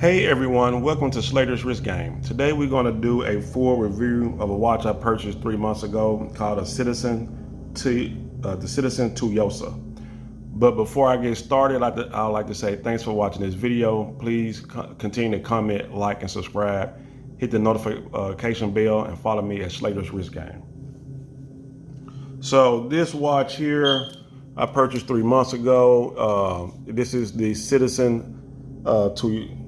Hey everyone, welcome to Slater's Wrist Game. Today we're going to do a full review of a watch I purchased 3 months ago called the Citizen Tsuyosa. But before I get started, I'd like to say thanks for watching this video. Please continue to comment, like, and subscribe. Hit the notification bell and follow me at Slater's Wrist Game. So this watch here I purchased 3 months ago. This is the Citizen Tsuyosa.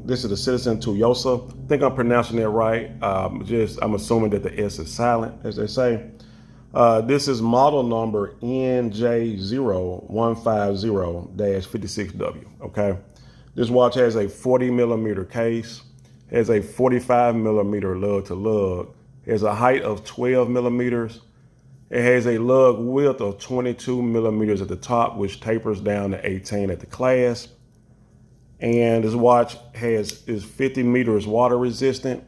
I think I'm pronouncing it right. I'm assuming that the S is silent, as they say. This is model number NJ0150-56W. Okay, this watch has a 40 millimeter case, has a 45 millimeter lug to lug, has a height of 12 millimeters. It has a lug width of 22 millimeters at the top, which tapers down to 18 at the clasp. And this watch is 50 meters water resistant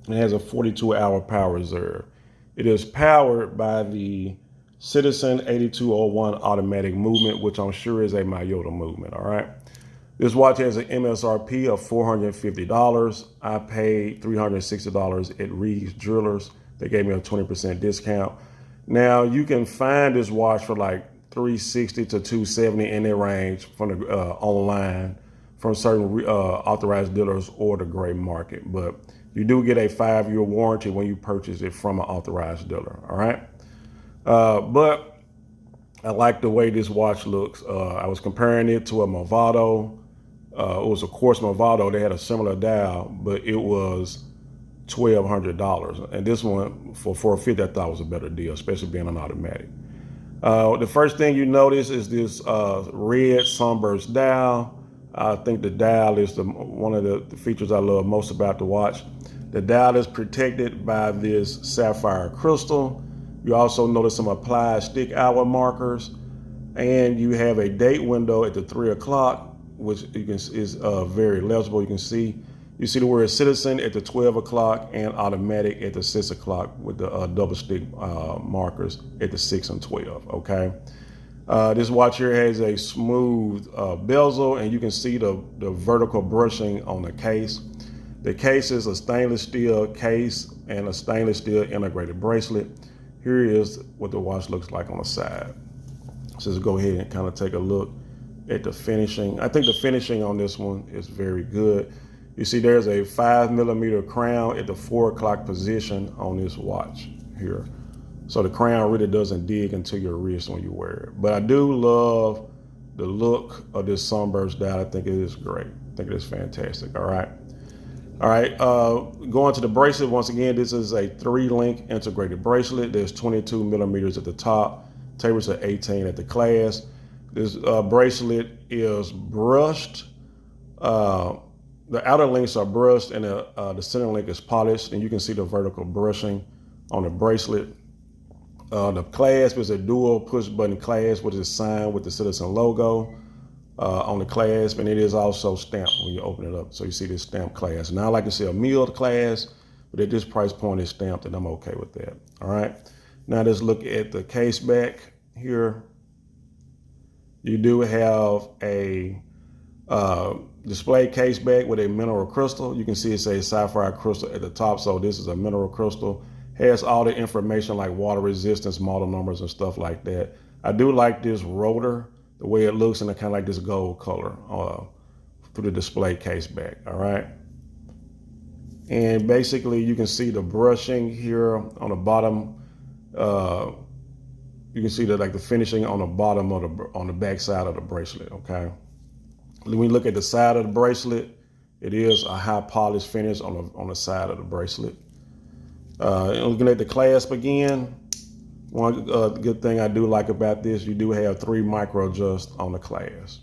and has a 42-hour power reserve. It is powered by the Citizen 8201 automatic movement, which I'm sure is a Miyota movement, all right? This watch has an MSRP of $450. I paid $360 at Reed's Jewelers. They gave me a 20% discount. Now, you can find this watch for like $360 to $270 in that range from the online from certain authorized dealers or the gray market. But you do get a 5-year warranty when you purchase it from an authorized dealer, all right? But I like the way this watch looks. I was comparing it to a Movado. It was a Quartz Movado. They had a similar dial, but it was $1,200. And this one for $450, I thought was a better deal, especially being an automatic. The first thing you notice is this red Sunburst dial. I think the dial is one of the features I love most about the watch. The dial is protected by this sapphire crystal. You also notice some applied stick hour markers, and you have a date window at the 3 o'clock, which is very legible. You see the word Citizen at the 12 o'clock and automatic at the 6 o'clock with the double stick markers at the 6 and 12, okay? This watch here has a smooth bezel, and you can see the vertical brushing on the case. The case is a stainless steel case and a stainless steel integrated bracelet. Here is what the watch looks like on the side. So let's go ahead and kind of take a look at the finishing. I think the finishing on this one is very good. You see there's a 5 millimeter crown at the 4 o'clock position on this watch here. So the crown really doesn't dig into your wrist when you wear it. But I do love the look of this Sunburst dial. I think it is great. I think it is fantastic, all right? All right, going to the bracelet, once again, this is a 3-link integrated bracelet. There's 22 millimeters at the top, tapers to 18 at the clasp. This bracelet is brushed. The outer links are brushed, and the center link is polished, and you can see the vertical brushing on the bracelet. The clasp is a dual push button clasp, which is signed with the Citizen logo on the clasp, and it is also stamped when you open it up. So you see this stamped clasp. Now I like to see a milled clasp, but at this price point it's stamped, and I'm okay with that. All right. Now let's look at the case back here. You do have a display case back with a mineral crystal. You can see it says sapphire crystal at the top, so this is a mineral crystal. Has all the information like water resistance, model numbers, and stuff like that. I do like this rotor, the way it looks, and it kind of like this gold color through the display case back, all right? And basically you can see the brushing here on the bottom. You can see the finishing on the bottom of on the back side of the bracelet, okay? When you look at the side of the bracelet, it is a high polished finish on the side of the bracelet. Looking at the clasp again, one good thing I do like about this, you do have 3 micro adjusts on the clasp.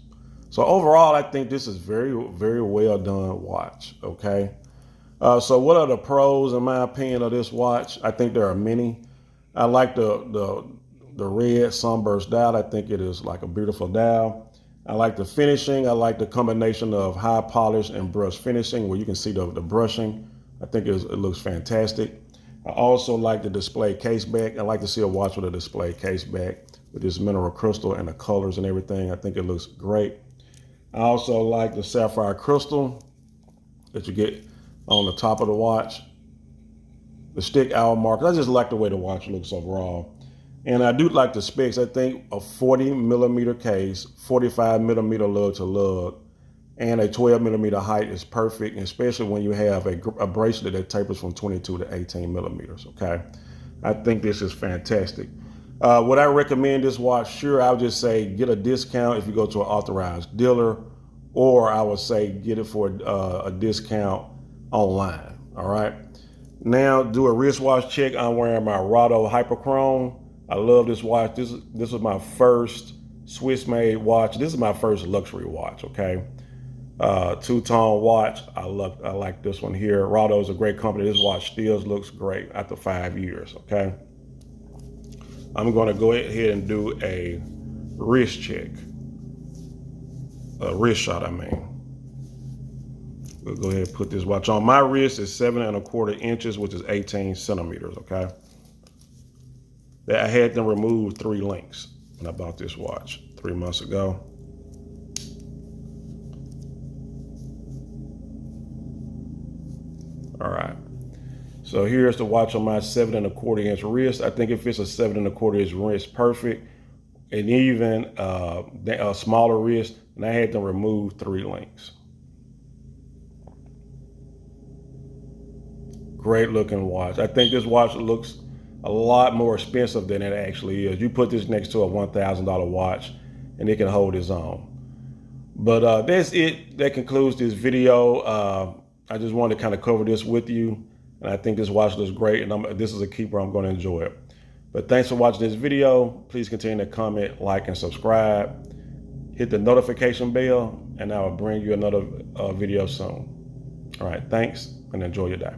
So overall, I think this is very, very well done watch, okay? So what are the pros, in my opinion, of this watch? I think there are many. I like the red Sunburst dial. I think it is like a beautiful dial. I like the finishing. I like the combination of high polish and brush finishing where you can see the brushing. I think it looks fantastic. I also like the display case back. I like to see a watch with a display case back with this mineral crystal and the colors and everything. I think it looks great. I also like the sapphire crystal. that you get on the top of the watch. The stick hour markers. I just like the way the watch looks overall. And I do like the specs. I think a 40 millimeter case, 45 millimeter lug to lug, and a 12 millimeter height is perfect, especially when you have a bracelet that tapers from 22 to 18 millimeters, okay? I think this is fantastic. Would I recommend this watch? Sure, I would just say get a discount if you go to an authorized dealer, or I would say get it for a discount online, all right? Now do a wristwatch check. I'm wearing my Rado Hyperchrome. I love this watch. This was my first Swiss-made watch. This is my first luxury watch, okay? Two-tone watch. I like this one here. Rado is a great company. This watch still looks great after 5 years, okay? I'm gonna go ahead and do a wrist check. A wrist shot, I mean. We'll go ahead and put this watch on. My wrist is 7¼ inches, which is 18 centimeters, okay? I had them remove 3 links when I bought this watch 3 months ago. All right. So here's the watch on my 7¼ inch wrist. I think it fits a 7¼ inch wrist perfect. And even a smaller wrist, and I had them remove 3 links. Great looking watch. I think this watch looks a lot more expensive than it actually is. You put this next to a $1,000 watch and it can hold its own. But that's it. That concludes this video. I just wanted to kind of cover this with you. And I think this watch looks great, and this is a keeper. I'm going to enjoy it. But thanks for watching this video. Please continue to comment, like, and subscribe. Hit the notification bell, and I will bring you another video soon. All right, thanks, and enjoy your day.